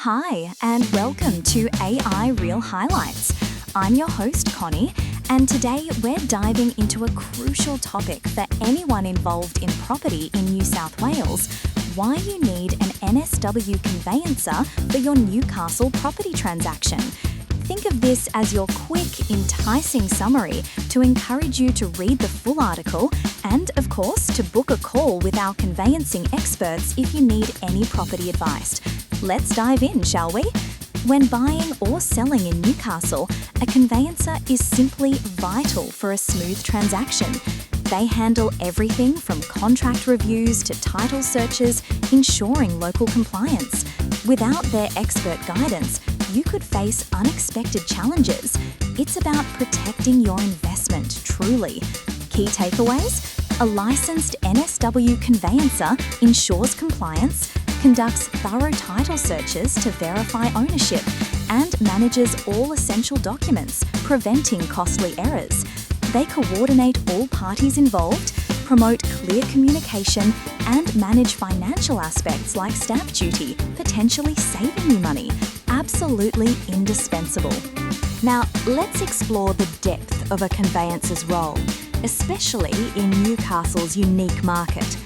Hi, and welcome to AI Real Highlights. I'm your host, Connie, and today we're diving into a crucial topic for anyone involved in property in New South Wales: why you need an NSW Conveyancer for your Newcastle property transaction. Think of this as your quick, enticing summary to encourage you to read the full article and, of course, to book a call with our conveyancing experts if you need any property advice. Let's dive in, shall we? When buying or selling in Newcastle, a conveyancer is simply vital for a smooth transaction. They handle everything from contract reviews to title searches, ensuring local compliance. Without their expert guidance, you could face unexpected challenges. It's about protecting your investment, truly. Key takeaways: a licensed NSW conveyancer ensures compliance, conducts thorough title searches to verify ownership, and manages all essential documents, preventing costly errors. They coordinate all parties involved, promote clear communication, and manage financial aspects like stamp duty, potentially saving you money. Absolutely indispensable. Now, let's explore the depth of a conveyancer's role, especially in Newcastle's unique market.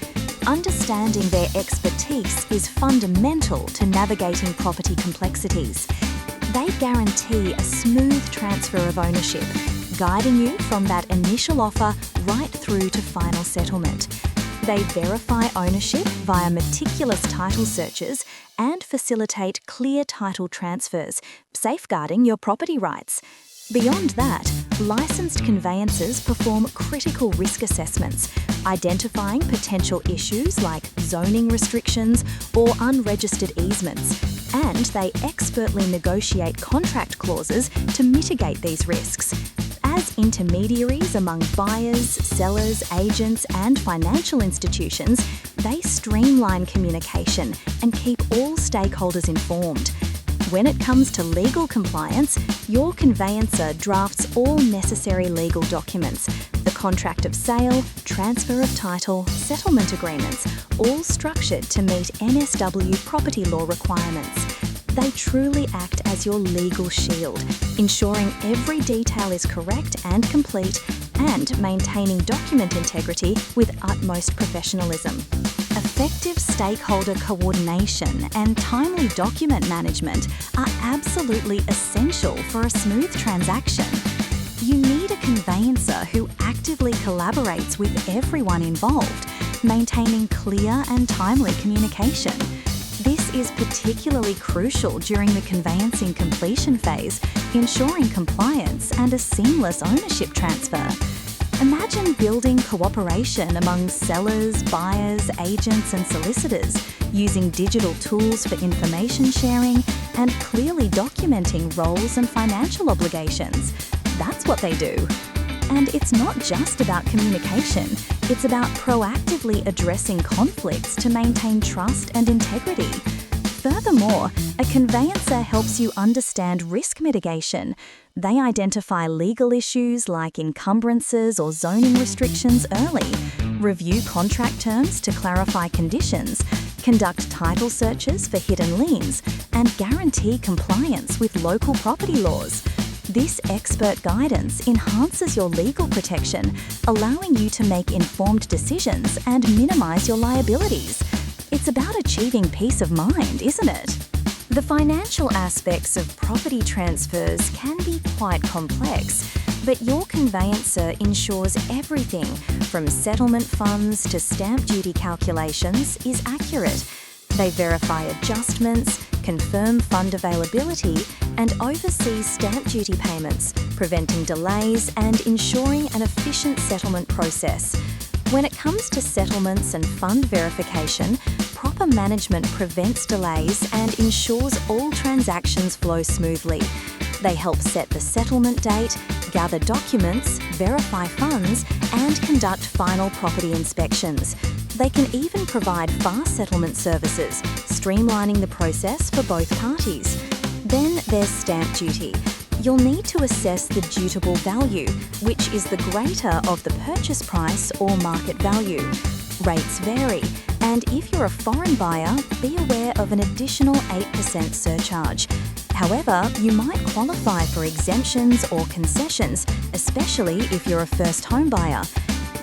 Understanding their expertise is fundamental to navigating property complexities. They guarantee a smooth transfer of ownership, guiding you from that initial offer right through to final settlement. They verify ownership via meticulous title searches and facilitate clear title transfers, safeguarding your property rights. Beyond that, licensed conveyancers perform critical risk assessments, identifying potential issues like zoning restrictions or unregistered easements, and they expertly negotiate contract clauses to mitigate these risks. As intermediaries among buyers, sellers, agents, and financial institutions, they streamline communication and keep all stakeholders informed. When it comes to legal compliance, your conveyancer drafts all necessary legal documents: the contract of sale, transfer of title, settlement agreements, all structured to meet NSW property law requirements. They truly act as your legal shield, ensuring every detail is correct and complete, and maintaining document integrity with utmost professionalism. Effective stakeholder coordination and timely document management are absolutely essential for a smooth transaction. You need a conveyancer who actively collaborates with everyone involved, maintaining clear and timely communication. This is particularly crucial during the conveyancing completion phase, ensuring compliance and a seamless ownership transfer. Imagine building cooperation among sellers, buyers, agents, and solicitors, using digital tools for information sharing and clearly documenting roles and financial obligations. That's what they do. And it's not just about communication, it's about proactively addressing conflicts to maintain trust and integrity. Furthermore, a conveyancer helps you understand risk mitigation. They identify legal issues like encumbrances or zoning restrictions early, review contract terms to clarify conditions, conduct title searches for hidden liens, and guarantee compliance with local property laws. This expert guidance enhances your legal protection, allowing you to make informed decisions and minimize your liabilities. It's about achieving peace of mind, isn't it? The financial aspects of property transfers can be quite complex, but your conveyancer ensures everything from settlement funds to stamp duty calculations is accurate. They verify adjustments, confirm fund availability, and oversee stamp duty payments, preventing delays and ensuring an efficient settlement process. When it comes to settlements and fund verification, proper management prevents delays and ensures all transactions flow smoothly. They help set the settlement date, gather documents, verify funds, and conduct final property inspections. They can even provide fast settlement services, streamlining the process for both parties. Then there's stamp duty. You'll need to assess the dutiable value, which is the greater of the purchase price or market value. Rates vary, And if you're a foreign buyer, be aware of an additional 8% surcharge. However, you might qualify for exemptions or concessions, especially if you're a first home buyer.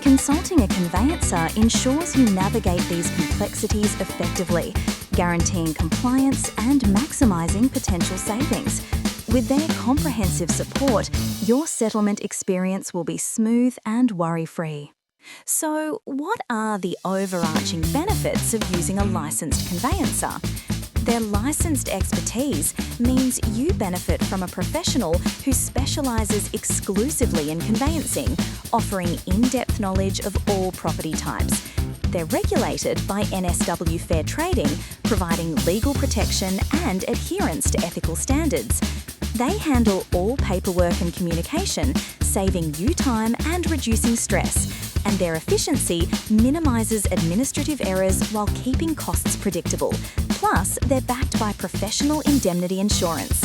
Consulting a conveyancer ensures you navigate these complexities effectively, guaranteeing compliance and maximising potential savings. With their comprehensive support, your settlement experience will be smooth and worry-free. So, what are the overarching benefits of using a licensed conveyancer? Their licensed expertise means you benefit from a professional who specialises exclusively in conveyancing, offering in-depth knowledge of all property types. They're regulated by NSW Fair Trading, providing legal protection and adherence to ethical standards. They handle all paperwork and communication, saving you time and reducing stress. And their efficiency minimises administrative errors while keeping costs predictable. Plus, they're backed by professional indemnity insurance.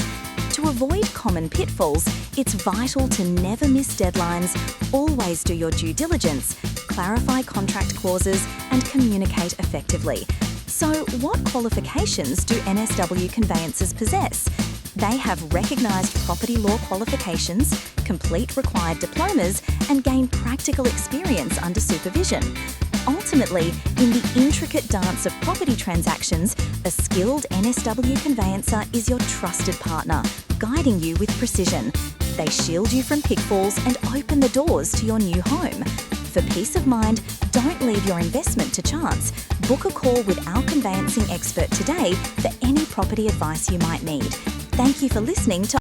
To avoid common pitfalls, it's vital to never miss deadlines, always do your due diligence, clarify contract clauses, and communicate effectively. So, what qualifications do NSW conveyancers possess? They have recognised property law qualifications, complete required diplomas, and gain practical experience under supervision. Ultimately, in the intricate dance of property transactions, a skilled NSW conveyancer is your trusted partner, guiding you with precision. They shield you from pitfalls and open the doors to your new home. For peace of mind, don't leave your investment to chance. Book a call with our conveyancing expert today for any property advice you might need. Thank you for listening to